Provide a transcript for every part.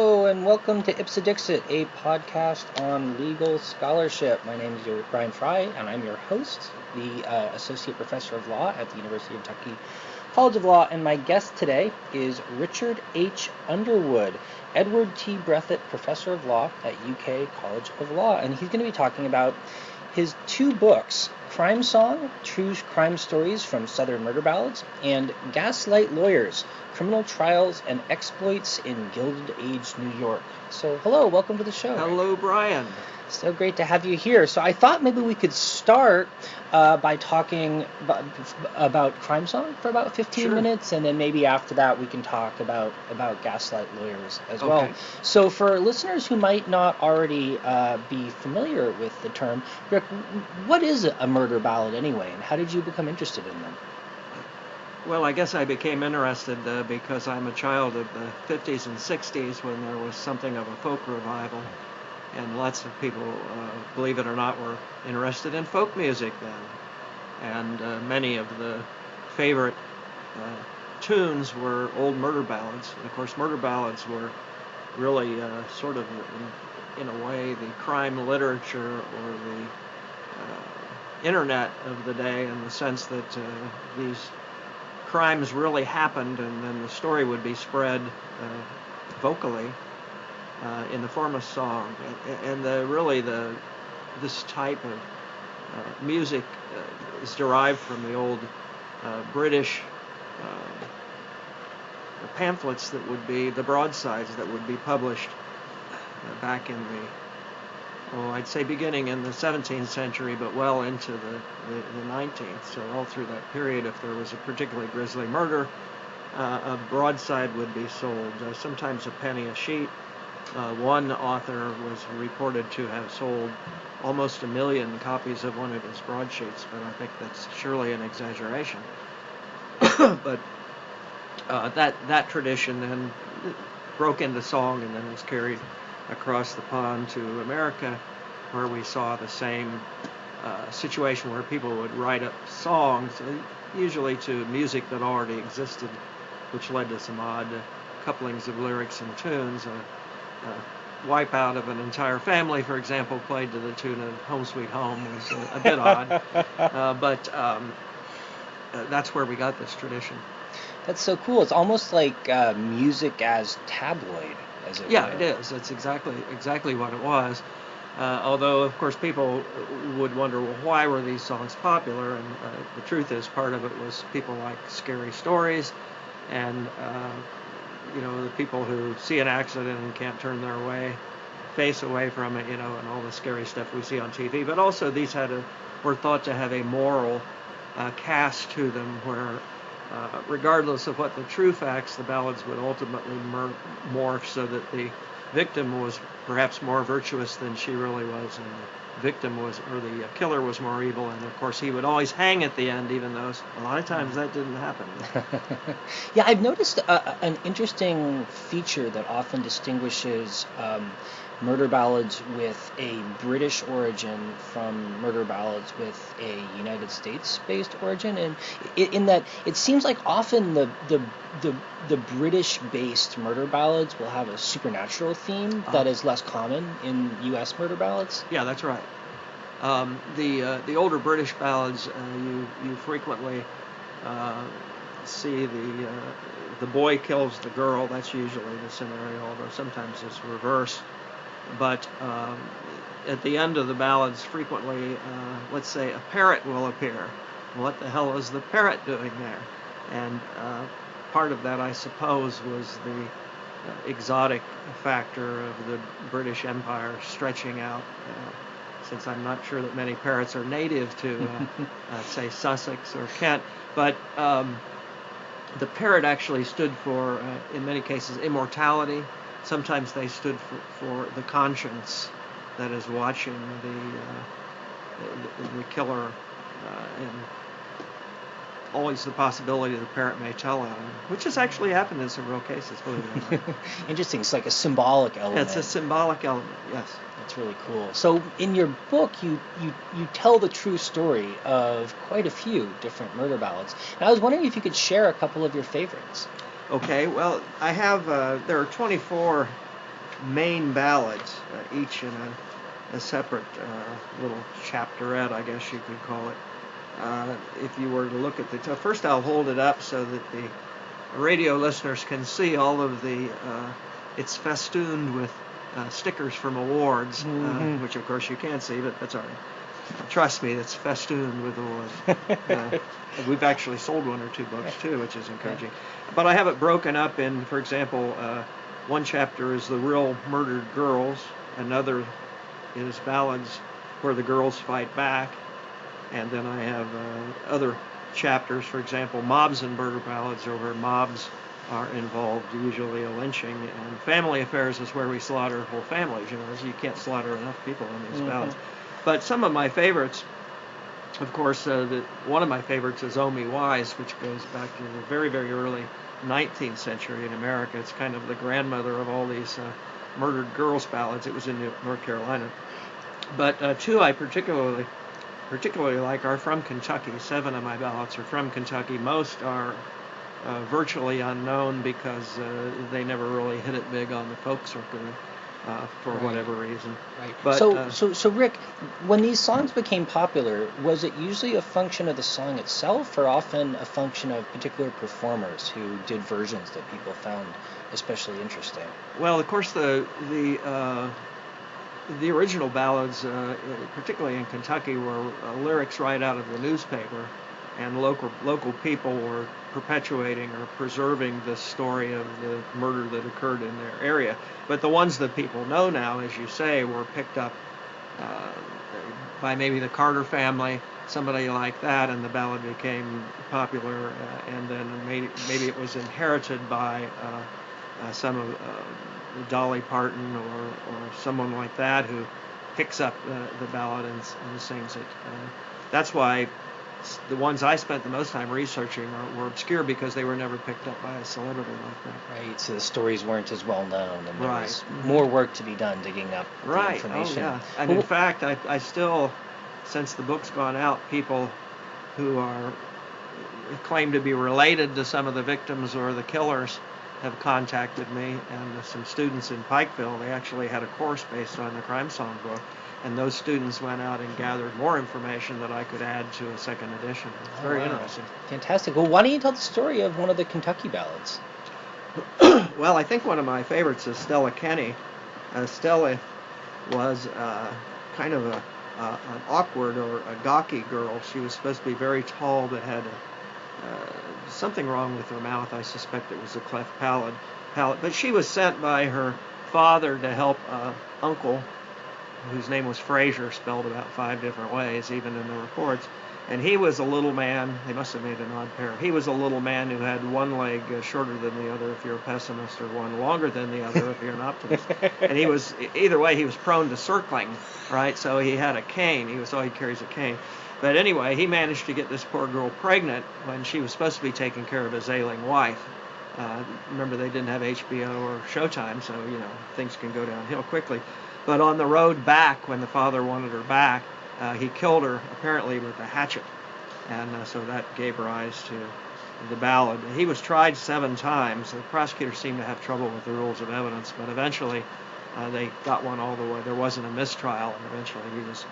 Hello and welcome to Ipsa Dixit, a podcast on legal scholarship. My name is Brian Fry and I'm your host, the Associate Professor of Law at the University of Kentucky College of Law, and my guest today is Richard H. Underwood, Edward T. Breathitt Professor of Law at UK College of Law, and he's going to be talking about his two books, Crime Song, True Crime Stories from Southern Murder Ballads, and Gaslight Lawyers, Criminal Trials and Exploits in Gilded Age, New York. So, hello, welcome to the show. Hello, Brian. So great to have you here. So I thought maybe we could start by talking about Crime Song for about 15 minutes, and then maybe after that we can talk about Gaslight Lawyers as well. So for listeners who might not already be familiar with the term, Rick, what is a murder ballad anyway, and how did you become interested in them? Well, I guess I became interested because I'm a child of the 50s and 60s when there was something of a folk revival. And lots of people, believe it or not, were interested in folk music then. And many of the favorite tunes were old murder ballads. And of course, murder ballads were really sort of, in a way, the crime literature or the internet of the day, in the sense that these crimes really happened and then the story would be spread vocally. In the form of song, and this type of music is derived from the old British pamphlets that would be the broadsides that would be published back in I'd say beginning in the 17th century, but well into the 19th. So all through that period, if there was a particularly grisly murder, a broadside would be sold, sometimes a penny a sheet. One author was reported to have sold almost 1 million copies of one of his broadsheets, but I think that's surely an exaggeration. But that tradition then broke into song and then was carried across the pond to America, where we saw the same situation where people would write up songs, usually to music that already existed, which led to some odd couplings of lyrics and tunes. Wipeout of an entire family, for example, played to the tune of Home Sweet Home was a bit odd, but that's where we got this tradition. That's so cool. It's almost like music as tabloid, as it were. Yeah, it is. It's exactly what it was. Although, of course, people would wonder, well, why were these songs popular? And the truth is, part of it was people like scary stories, and the people who see an accident and can't turn their face away from it, and all the scary stuff we see on TV. But also these were thought to have a moral cast to them, where regardless of what the true facts, the ballads would ultimately morph so that the victim was perhaps more virtuous than she really was, and the the killer was more evil, and of course he would always hang at the end, even though a lot of times that didn't happen. Yeah, I've noticed an interesting feature that often distinguishes murder ballads with a British origin from murder ballads with a United States-based origin, and in that it seems like often the British-based murder ballads will have a supernatural theme that is less common in U.S. murder ballads. Yeah, that's right. The older British ballads, you frequently see the boy kills the girl. That's usually the scenario, although sometimes it's reversed. But at the end of the ballads, frequently, let's say a parrot will appear. What the hell is the parrot doing there? And part of that, I suppose, was the exotic factor of the British Empire stretching out, since I'm not sure that many parrots are native to, say, Sussex or Kent. But the parrot actually stood for, in many cases, immortality. Sometimes they stood for the conscience that is watching the killer, and always the possibility the parrot may tell on him, which has actually happened in some real cases, believe it or not. Interesting. It's like a symbolic element. It's a symbolic element, yes. That's really cool. So in your book, you tell the true story of quite a few different murder ballads. And I was wondering if you could share a couple of your favorites. Okay, well, I have, there are 24 main ballads, each in a separate little chapterette, I guess you could call it. If you were to look at first I'll hold it up so that the radio listeners can see all of the, it's festooned with stickers from awards, which of course you can't see, but that's all right. Trust me, it's festooned with awards. We've actually sold one or two books too, which is encouraging. But I have it broken up in, for example, one chapter is The Real Murdered Girls, another is Ballads Where the Girls Fight Back, and then I have other chapters, for example, Mobs and Murder Ballads, or where mobs are involved, usually a lynching, and Family Affairs is where we slaughter whole families. You can't slaughter enough people in these ballads. But some of my favorites, of course, one of my favorites is Oh Me Wise, which goes back to the very, very early 19th century in America. It's kind of the grandmother of all these murdered girls ballads. It was in North Carolina. But two I particularly like are from Kentucky. 7 of my ballads are from Kentucky. Most are virtually unknown because they never really hit it big on the folk circuit for whatever reason. Right. But, so Rick, when these songs became popular, was it usually a function of the song itself, or often a function of particular performers who did versions that people found especially interesting? Well, of course, the original ballads, particularly in Kentucky, were lyrics right out of the newspaper, and local people were perpetuating or preserving the story of the murder that occurred in their area. But the ones that people know now, as you say, were picked up by maybe the Carter family, somebody like that, and the ballad became popular, and then maybe it was inherited by some of Dolly Parton or someone like that who picks up the ballad and sings it. That's why the ones I spent the most time researching were obscure, because they were never picked up by a celebrity like that. Right, so the stories weren't as well known, and there Right. was more work to be done digging up the information. Oh, yeah. And in fact, I still, since the book's gone out, people who claim to be related to some of the victims or the killers have contacted me, and some students in Pikeville, they actually had a course based on the Crime Song book, and those students went out and gathered more information that I could add to a second edition. It's very interesting. Fantastic. Well, why don't you tell the story of one of the Kentucky ballads? Well, I think one of my favorites is Stella Kenny. Stella was kind of an awkward or a gawky girl. She was supposed to be very tall, but had something wrong with her mouth. I suspect it was a cleft palate. But she was sent by her father to help uncle, whose name was Fraser, spelled about 5 different ways, even in the reports. And he was a little man. They must have made an odd pair. He was a little man who had one leg shorter than the other if you're a pessimist, or one longer than the other if you're an optimist. And he was, either way, he was prone to circling, right? So he had a cane. He carries a cane. But anyway, he managed to get this poor girl pregnant when she was supposed to be taking care of his ailing wife. Remember, they didn't have HBO or Showtime, so, things can go downhill quickly. But on the road back, when the father wanted her back, he killed her, apparently with a hatchet. And so that gave rise to the ballad. He was tried 7 times. The prosecutors seemed to have trouble with the rules of evidence, but eventually they got one all the way. There wasn't a mistrial, and eventually he was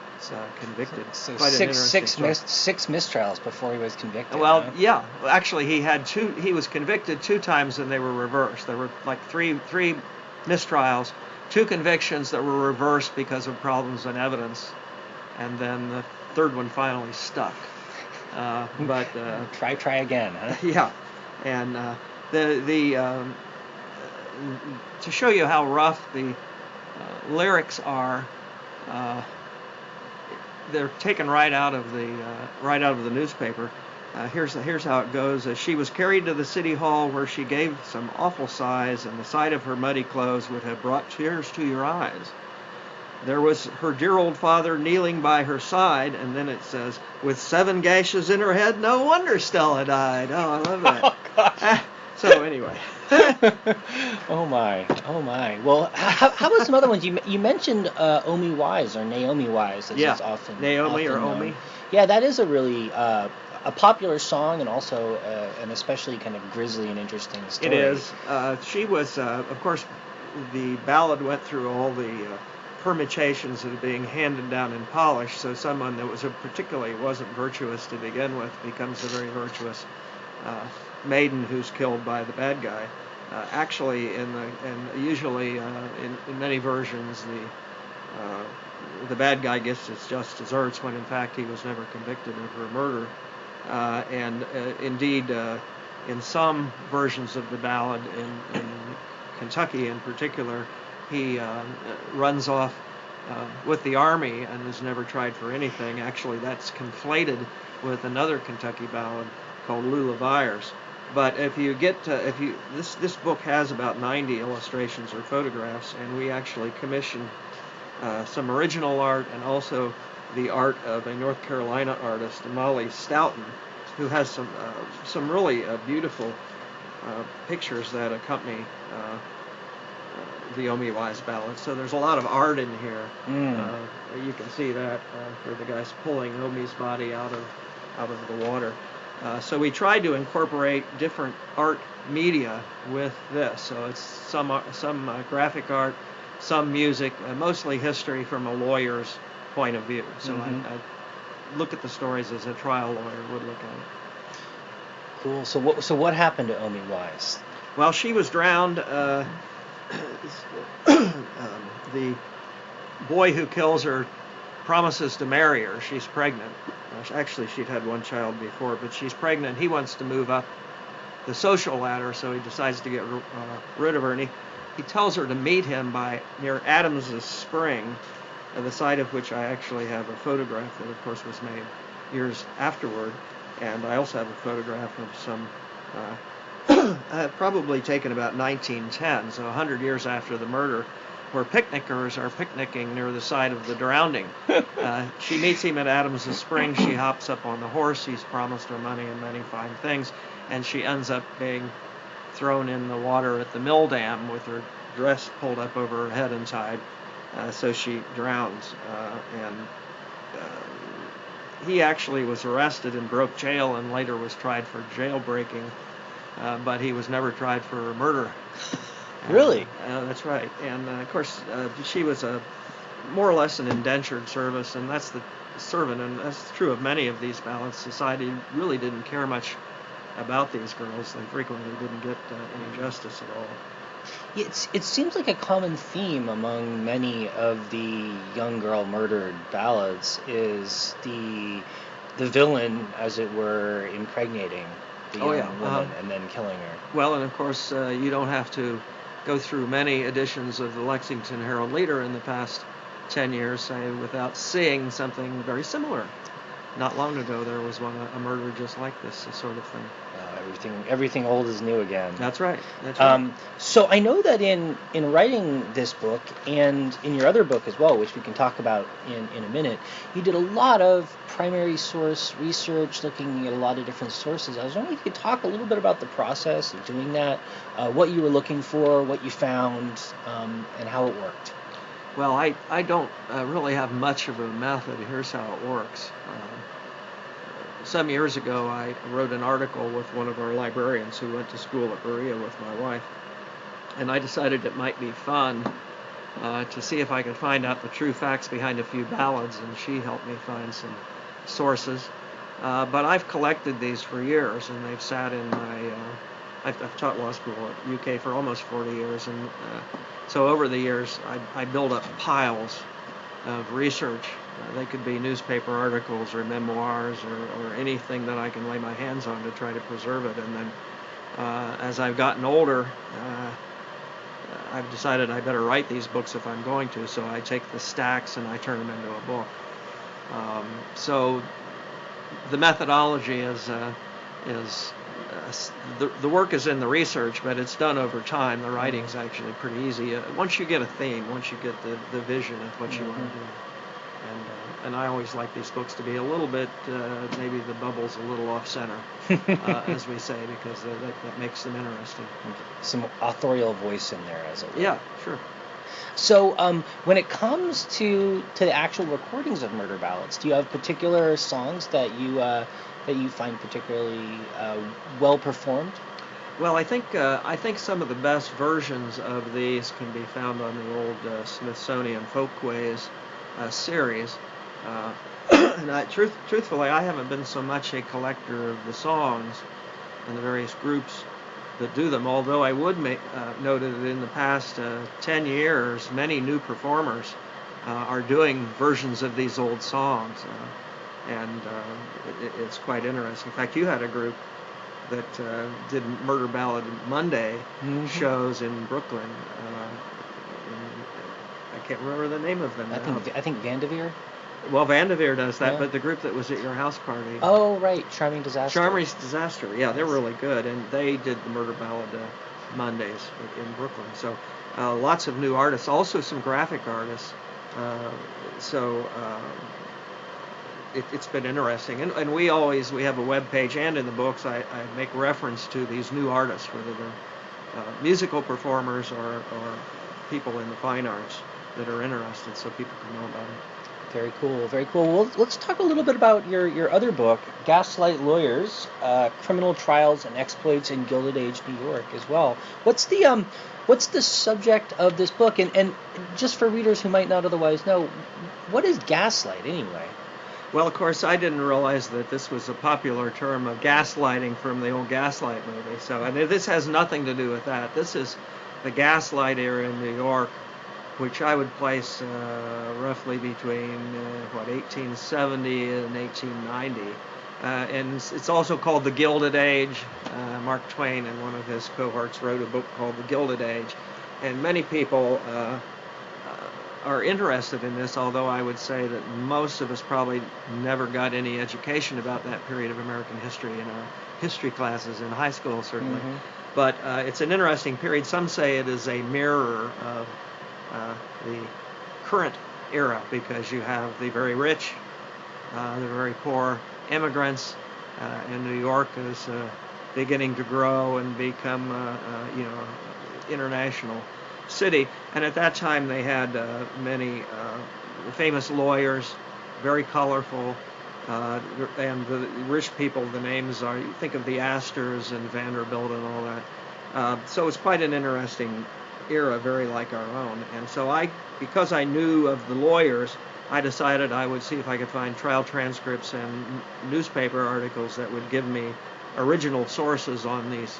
convicted. So Quite six mistrials before he was convicted. Well, huh? yeah. Actually, he had 2. He was convicted 2 times, and they were reversed. There were like three mistrials, 2 convictions that were reversed because of problems in evidence, and then the 3rd one finally stuck. But try again, huh? Yeah, and to show you how rough the lyrics are, they're taken right out of the newspaper. Here's how it goes. She was carried to the city hall, where she gave some awful sighs, and the sight of her muddy clothes would have brought tears to your eyes. There was her dear old father kneeling by her side, and then it says, with 7 gashes in her head, no wonder Stella died. Oh, I love that. Oh, gosh. So anyway. Oh my. Well, how about some other ones? You mentioned Omi Wise, or Naomi Wise, as it's often Naomi often or known. Omi. Yeah, that is a really a popular song, and also an especially kind of grisly and interesting story. It is. She was, of course, the ballad went through all the permutations that are being handed down and polished. So someone that was particularly wasn't virtuous to begin with becomes a very virtuous maiden who's killed by the bad guy. Actually, usually in many versions, the bad guy gets his just desserts when in fact he was never convicted of her murder. Indeed, in some versions of the ballad, in Kentucky in particular, he runs off with the army and is never tried for anything. Actually, that's conflated with another Kentucky ballad called Lula Byers. But if you get this book has about 90 illustrations or photographs, and we actually commissioned some original art and also the art of a North Carolina artist, Molly Stoughton, who has some really beautiful pictures that accompany the Omi Wise ballad. So there's a lot of art in here. You can see that where the guy's pulling Omi's body out of the water. So we tried to incorporate different art media with this. So it's some graphic art, some music, mostly history from a lawyer's point of view. So I look at the stories as a trial lawyer would look at it. Cool. So what happened to Omi Wise? Well, she was drowned. The boy who kills her promises to marry her. She's pregnant. Actually, she'd had one child before, but she's pregnant. He wants to move up the social ladder, so he decides to get rid of her. And he tells her to meet him near Adams's Spring, at the site of which I actually have a photograph that, of course, was made years afterward. And I also have a photograph of some, probably taken about 1910, so 100 years after the murder, where picnickers are picnicking near the site of the drowning. She meets him at Adams's Spring. She hops up on the horse. He's promised her money and many fine things, and she ends up being thrown in the water at the mill dam with her dress pulled up over her head and tied. So she drowns. He actually was arrested and broke jail and later was tried for jailbreaking, but he was never tried for murder. Really? That's right. And of course, she was more or less an indentured service, and that's the servant, and that's true of many of these ballads. Society really didn't care much about these girls. They frequently didn't get any justice at all. It seems like a common theme among many of the young girl murdered ballads is the villain, as it were, impregnating the young woman and then killing her. Well, and of course, you don't have to go through many editions of the Lexington Herald Leader in the past 10 years, say, without seeing something very similar. Not long ago, there was a murder just like this sort of thing. Everything old is new again. That's right. So I know that in writing this book and in your other book as well, which we can talk about in a minute, you did a lot of primary source research, looking at a lot of different sources. I was wondering if you could talk a little bit about the process of doing that, what you were looking for, what you found, and how it worked. Well, I don't really have much of a method. Here's how it works. Some years ago, I wrote an article with one of our librarians who went to school at Berea with my wife, and I decided it might be fun to see if I could find out the true facts behind a few ballads, and she helped me find some sources. But I've collected these for years, and they've sat in my... I've taught law school at UK for almost 40 years, and so over the years, I built up piles of research. They could be newspaper articles or memoirs or anything that I can lay my hands on to try to preserve it. And then as I've gotten older, I've decided I better write these books if I'm going to, so I take the stacks and I turn them into a book. So the methodology is the work is in the research, but it's done over time. The writing's actually pretty easy. Once you get a theme, once you get the vision of what you want to do. And I always like these books to be a little bit, maybe the bubble's a little off-center, as we say, because that makes them interesting. Some authorial voice in there, as it were. Yeah, sure. So when it comes to the actual recordings of murder ballads, do you have particular songs that you find particularly well performed? Well, I think some of the best versions of these can be found on the old Smithsonian Folkways series. Uh, and truthfully, I haven't been so much a collector of the songs and the various groups that do them. Although I would note that in the past 10 years, many new performers are doing versions of these old songs, and it's quite interesting. In fact, you had a group that did Murder Ballad Monday shows in Brooklyn. I can't remember the name of them. I think Vanderveer. Well, Vanderveer does that, Yeah. But the group that was at your house party. Oh, right, Charming Disaster. Charmy's Disaster. Yeah, they're really good, and they did the Murder Ballad Mondays in Brooklyn. So lots of new artists, also some graphic artists. So it's been interesting, and we have a web page, and in the books I make reference to these new artists, whether they're musical performers or people in the fine arts that are interested, so people can know about it. Very cool, very cool. Well, let's talk a little bit about your other book, Gaslight Lawyers, Criminal Trials and Exploits in Gilded Age New York as well. What's the subject of this book? And just for readers who might not otherwise know, what is gaslight anyway? Well, of course, I didn't realize that this was a popular term of gaslighting from the old Gaslight movie. So, and this has nothing to do with that. This is the Gaslight era in New York, which I would place roughly between 1870 and 1890. And it's also called the Gilded Age. Mark Twain and one of his cohorts wrote a book called The Gilded Age. And many people are interested in this, although I would say that most of us probably never got any education about that period of American history in our history classes in high school, certainly. But it's an interesting period. Some say it is a mirror of the current era, because you have the very rich, the very poor immigrants, and New York is beginning to grow and become, international city. And at that time they had many famous lawyers, very colorful, and the rich people, the names are, you think of the Astors and Vanderbilt and all that. So it's quite an interesting era, very like our own. And so because I knew of the lawyers, I decided I would see if I could find trial transcripts and newspaper articles that would give me original sources on these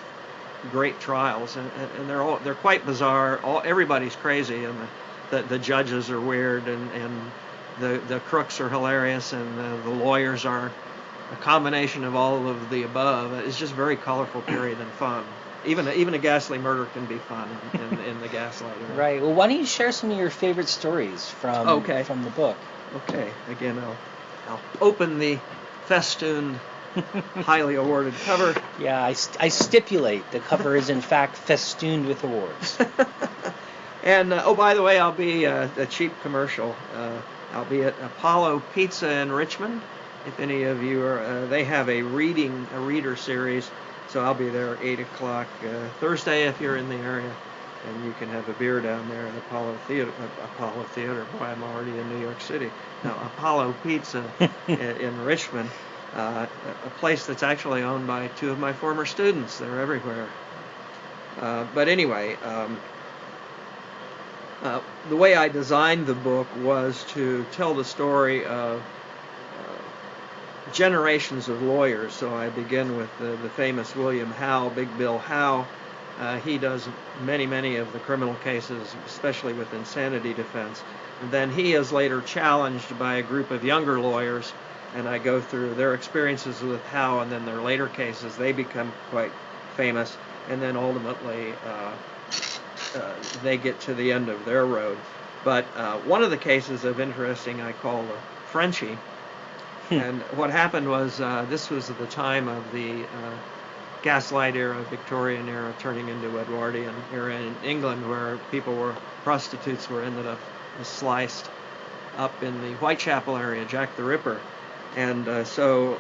great trials, and they're quite bizarre. Everybody's crazy, and the judges are weird, and the crooks are hilarious, and the lawyers are a combination of all of the above. It's just a very colorful period and fun. Even a ghastly murder can be fun in the Gaslight era. Right. Well, why don't you share some of your favorite stories from the book? Okay. Again, I'll open the festooned, highly awarded cover. Yeah, I stipulate the cover is in fact festooned with awards. And by the way, I'll be a cheap commercial. I'll be at Apollo Pizza in Richmond. If any of you are, they have a reader series. So I'll be there at 8 o'clock Thursday if you're in the area, and you can have a beer down there at Apollo Theater. Boy, I'm already in New York City. No, Apollo Pizza in Richmond, a place that's actually owned by two of my former students. They're everywhere. But anyway, the way I designed the book was to tell the story of generations of lawyers. So I begin with the famous William Howe, Big Bill Howe. He does many of the criminal cases, especially with insanity defense. And then he is later challenged by a group of younger lawyers, and I go through their experiences with Howe and then their later cases. They become quite famous, and then ultimately they get to the end of their road. But one of the cases of interesting I call the Frenchie. And what happened was, this was at the time of the Gaslight era, Victorian era, turning into Edwardian era in England, where prostitutes were ended up sliced up in the Whitechapel area, Jack the Ripper. And so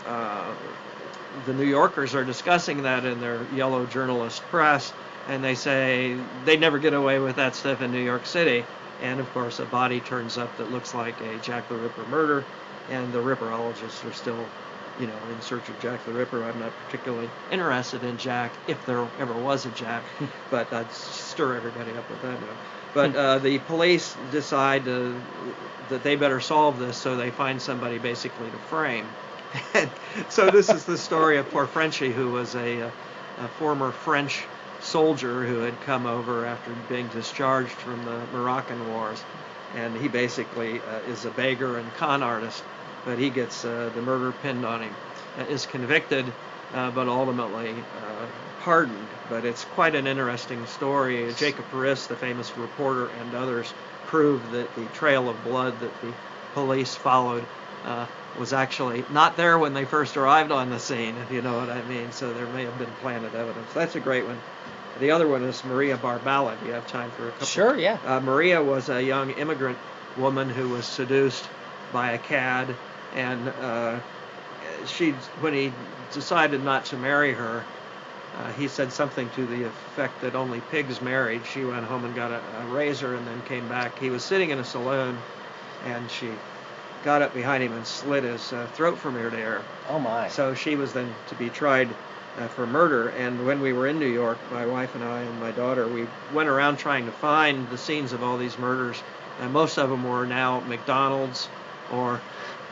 the New Yorkers are discussing that in their yellow journalist press, and they say they'd never get away with that stuff in New York City. And of course a body turns up that looks like a Jack the Ripper murder, and the Ripperologists are still in search of Jack the Ripper. I'm not particularly interested in Jack, if there ever was a Jack, but I'd stir everybody up with that note. But the police decide that they better solve this, so they find somebody basically to frame. And so this is the story of poor Frenchie, who was a former French soldier who had come over after being discharged from the Moroccan Wars. And he basically is a beggar and con artist, but he gets the murder pinned on him, is convicted, but ultimately pardoned. But it's quite an interesting story. Jacob Paris, the famous reporter, and others proved that the trail of blood that the police followed was actually not there when they first arrived on the scene, if you know what I mean. So there may have been planted evidence. That's a great one. The other one is Maria Barbala. Do you have time for a couple? Sure, yeah. Maria was a young immigrant woman who was seduced by a cad, and when he decided not to marry her, he said something to the effect that only pigs married. She went home and got a razor and then came back. He was sitting in a saloon, and she got up behind him and slit his throat from ear to ear. Oh, my. So she was then to be tried for murder. And when we were in New York, my wife and I and my daughter, we went around trying to find the scenes of all these murders. And most of them were now McDonald's or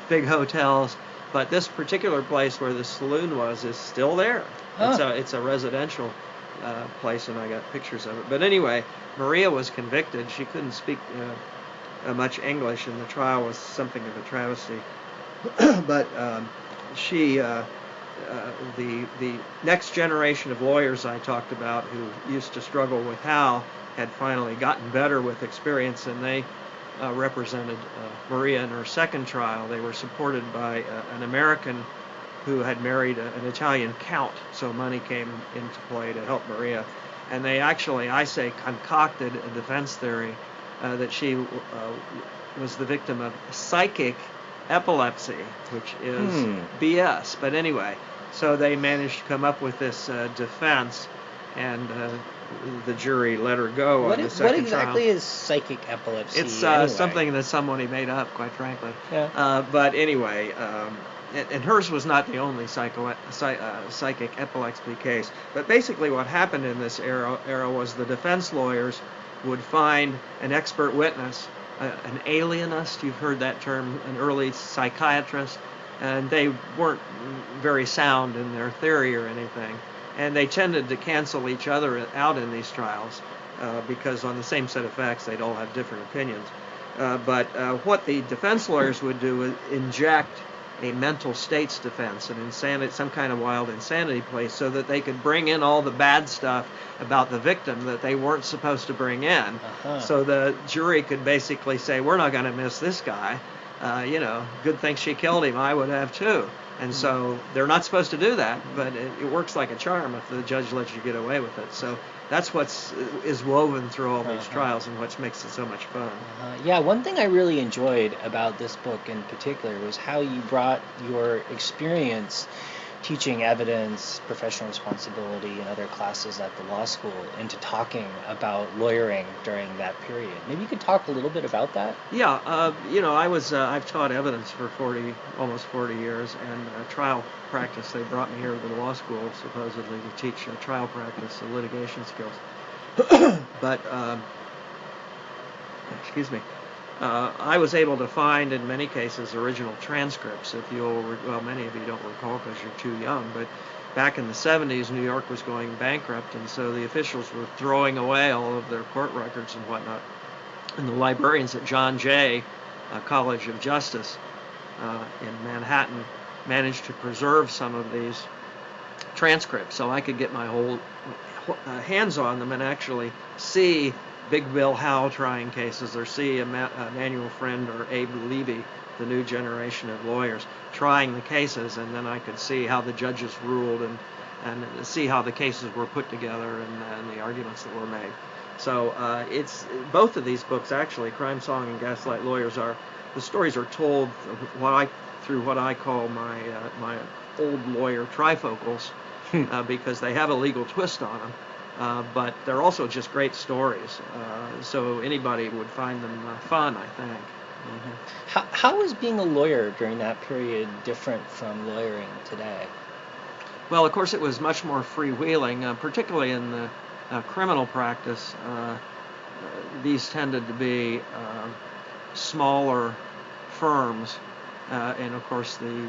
big hotels. But this particular place where the saloon was is still there. Huh. It's a residential place, and I got pictures of it. But anyway, Maria was convicted. She couldn't speak much English, and the trial was something of a travesty. But the next generation of lawyers I talked about, who used to struggle with Hal, had finally gotten better with experience, and they represented Maria in her second trial. They were supported by an American who had married an Italian count, so money came into play to help Maria. And they actually, I say, concocted a defense theory that she was the victim of psychic epilepsy, which is BS. But anyway, so they managed to come up with this defense, and the jury let her go on the second trial. What exactly is psychic epilepsy? It's anyway? Something that somebody made up, quite frankly. Yeah. But anyway, and hers was not the only psychic epilepsy case. But basically what happened in this era was the defense lawyers would find an expert witness, an alienist, you've heard that term, an early psychiatrist, and they weren't very sound in their theory or anything. And they tended to cancel each other out in these trials because on the same set of facts they'd all have different opinions. But what the defense lawyers would do is inject a mental states defense, an insanity, some kind of wild insanity play, so that they could bring in all the bad stuff about the victim that they weren't supposed to bring in. Uh-huh. So the jury could basically say, we're not going to miss this guy. Good thing she killed him. I would have too. And so they're not supposed to do that, but it works like a charm if the judge lets you get away with it. So that's what is woven through all these trials and what makes it so much fun. Yeah, one thing I really enjoyed about this book in particular was how you brought your experience teaching evidence, professional responsibility, and other classes at the law school into talking about lawyering during that period. Maybe you could talk a little bit about that? Yeah, I've taught evidence for almost 40 years, and trial practice. They brought me here to the law school supposedly to teach trial practice and litigation skills. But, excuse me. I was able to find, in many cases, original transcripts. Many of you don't recall because you're too young, but back in the 70s, New York was going bankrupt, and so the officials were throwing away all of their court records and whatnot. And the librarians at John Jay College of Justice in Manhattan managed to preserve some of these transcripts, so I could get my whole hands on them and actually see Big Bill Howe trying cases, or see Emanuel Friend or Abe Levy, the new generation of lawyers, trying the cases, and then I could see how the judges ruled and see how the cases were put together and the arguments that were made. So it's both of these books, actually, Crime Song and Gaslight Lawyers, the stories are told through what I call my old lawyer trifocals, because they have a legal twist on them. But they're also just great stories, so anybody would find them fun, I think. How is being a lawyer during that period different from lawyering today? Well, of course, it was much more freewheeling, particularly in the criminal practice. These tended to be smaller firms, and of course, the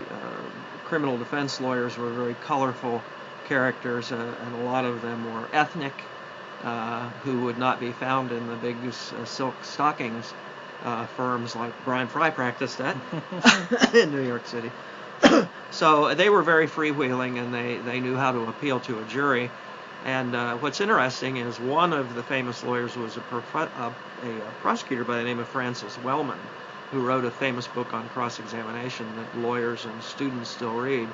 criminal defense lawyers were very colorful characters, and a lot of them were ethnic, who would not be found in the big silk stockings firms like Brian Fry practiced at in New York City. So they were very freewheeling, and they knew how to appeal to a jury. And what's interesting is one of the famous lawyers was a prosecutor by the name of Francis Wellman, who wrote a famous book on cross-examination that lawyers and students still read.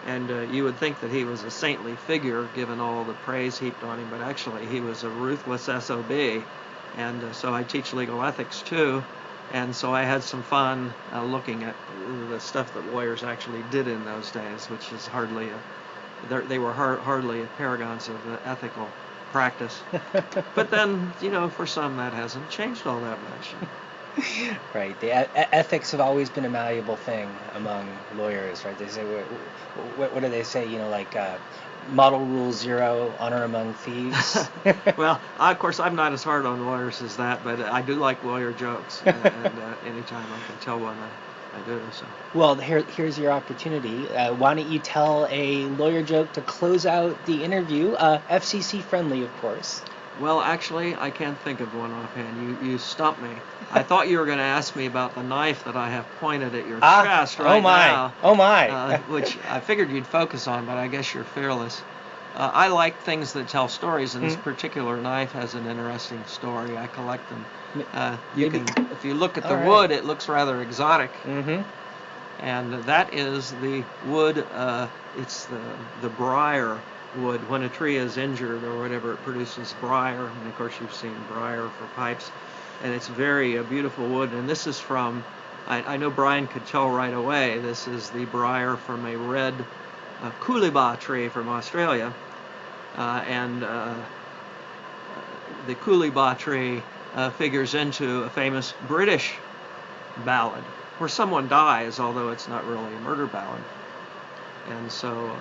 And you would think that he was a saintly figure, given all the praise heaped on him, but actually he was a ruthless SOB. And so I teach legal ethics too, and so I had some fun looking at the stuff that lawyers actually did in those days, which is hardly they were hardly paragons of ethical practice. But then, for some that hasn't changed all that much. Right. The ethics have always been a malleable thing among lawyers, right? They say, what do they say? Model rule 0, honor among thieves. Well, of course, I'm not as hard on lawyers as that, but I do like lawyer jokes, and anytime I can tell one, I do. So. Well, here's your opportunity. Why don't you tell a lawyer joke to close out the interview? FCC friendly, of course. Well, actually, I can't think of one offhand. You stumped me. I thought you were going to ask me about the knife that I have pointed at your chest right now. Oh my! Which I figured you'd focus on, but I guess you're fearless. I like things that tell stories, and this particular knife has an interesting story. I collect them. If you look at the wood, it looks rather exotic. And that is the wood. It's the briar wood. When a tree is injured or whatever, it produces briar, and of course you've seen briar for pipes, and it's very beautiful wood. And this is from, I know Brian could tell right away, this is the briar from a red coolibah tree from Australia, and the coolibah tree figures into a famous British ballad where someone dies, although it's not really a murder ballad. And so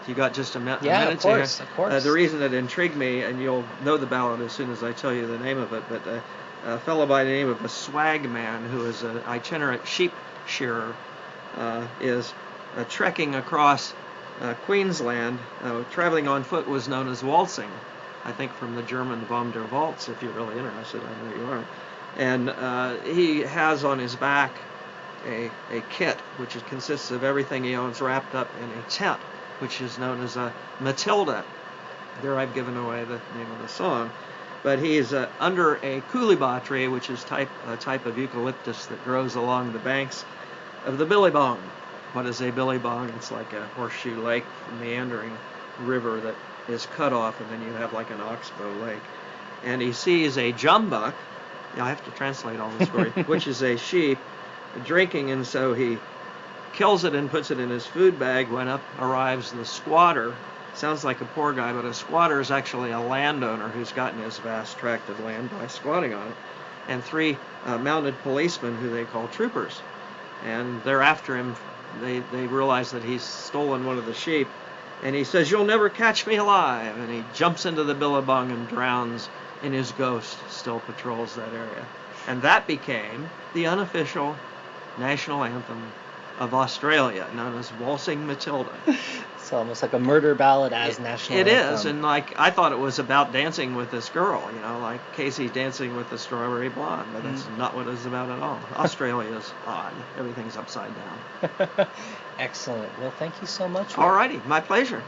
you got just a minute of course, here. Of course. The reason it intrigued me, and you'll know the ballad as soon as I tell you the name of it, but a fellow by the name of a swag man, who is an itinerant sheep shearer, is trekking across Queensland. Traveling on foot was known as waltzing, I think from the German Vom der Waltz, if you're really interested. I know you are. And he has on his back a kit, which consists of everything he owns wrapped up in a tent, which is known as a Matilda. There I've given away the name of the song. But he is under a coolibah tree, which is a type of eucalyptus that grows along the banks of the Billabong. What is a Billabong? It's like a horseshoe lake, meandering river that is cut off, and then you have like an oxbow lake. And he sees a jumbuck, I have to translate all this for you, which is a sheep, drinking, and so he kills it and puts it in his food bag. When up arrives the squatter. Sounds like a poor guy, but a squatter is actually a landowner who's gotten his vast tract of land by squatting on it, and 3 mounted policemen who they call troopers. And they're after him. They realize that he's stolen one of the sheep, and he says, "You'll never catch me alive," and he jumps into the billabong and drowns, and his ghost still patrols that area. And that became the unofficial national anthem of Australia, known as Waltzing Matilda. It's almost like a murder ballad as national anthem. It is, and I thought it was about dancing with this girl, like Casey dancing with the strawberry blonde, but that's not what it's about at all. Australia's odd. Everything's upside down. Excellent. Well, thank you so much. All righty. My pleasure.